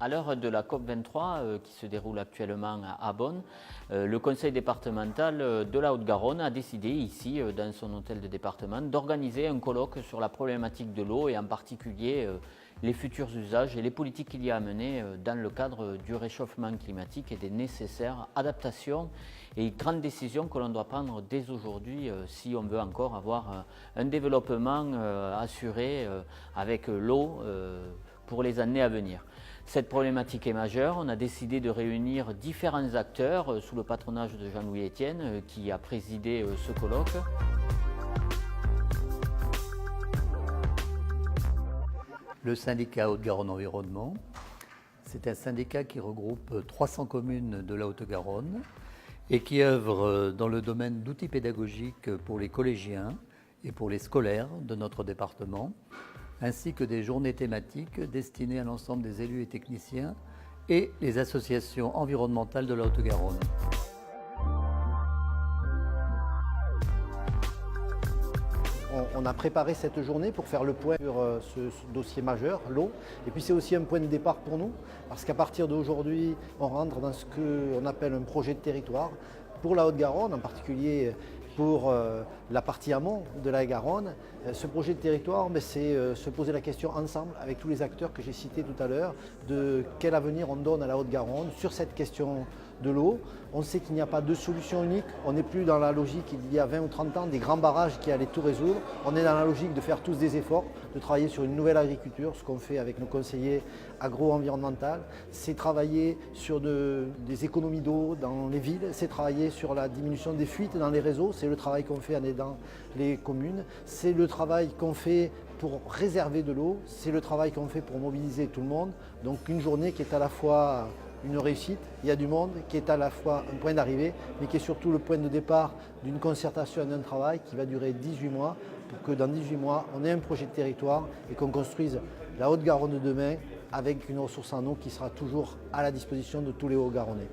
À l'heure de la COP23 qui se déroule actuellement à Bonn, le conseil départemental de la Haute-Garonne a décidé ici, dans son hôtel de département, d'organiser un colloque sur la problématique de l'eau et en particulier les futurs usages et les politiques qu'il y a à mener dans le cadre du réchauffement climatique et des nécessaires adaptations et grandes décisions que l'on doit prendre dès aujourd'hui si on veut encore avoir un développement assuré avec l'eau pour les années à venir. Cette problématique est majeure. On a décidé de réunir différents acteurs sous le patronage de Jean-Louis Etienne qui a présidé ce colloque. Le syndicat Haute-Garonne Environnement, c'est un syndicat qui regroupe 300 communes de la Haute-Garonne et qui œuvre dans le domaine d'outils pédagogiques pour les collégiens et pour les scolaires de notre département, ainsi que des journées thématiques destinées à l'ensemble des élus et techniciens et les associations environnementales de la Haute-Garonne. On a préparé cette journée pour faire le point sur ce dossier majeur, l'eau. Et puis c'est aussi un point de départ pour nous, parce qu'à partir d'aujourd'hui, on rentre dans ce qu'on appelle un projet de territoire pour la Haute-Garonne, en particulier pour la partie amont de la Garonne. Ce projet de territoire, c'est se poser la question ensemble avec tous les acteurs que j'ai cités tout à l'heure de quel avenir on donne à la Haute-Garonne sur cette question de l'eau. On sait qu'il n'y a pas de solution unique, on n'est plus dans la logique il y a 20 ou 30 ans des grands barrages qui allaient tout résoudre. On est dans la logique de faire tous des efforts, de travailler sur une nouvelle agriculture, ce qu'on fait avec nos conseillers agro-environnementaux. C'est travailler sur des économies d'eau dans les villes, c'est travailler sur la diminution des fuites dans les réseaux, c'est le travail qu'on fait en aidant les communes, c'est le travail qu'on fait pour réserver de l'eau, c'est le travail qu'on fait pour mobiliser tout le monde. Donc une journée qui est à la fois une réussite, il y a du monde, qui est à la fois un point d'arrivée, mais qui est surtout le point de départ d'une concertation et d'un travail qui va durer 18 mois, pour que dans 18 mois, on ait un projet de territoire et qu'on construise la Haute-Garonne de demain avec une ressource en eau qui sera toujours à la disposition de tous les Hauts-Garonnais.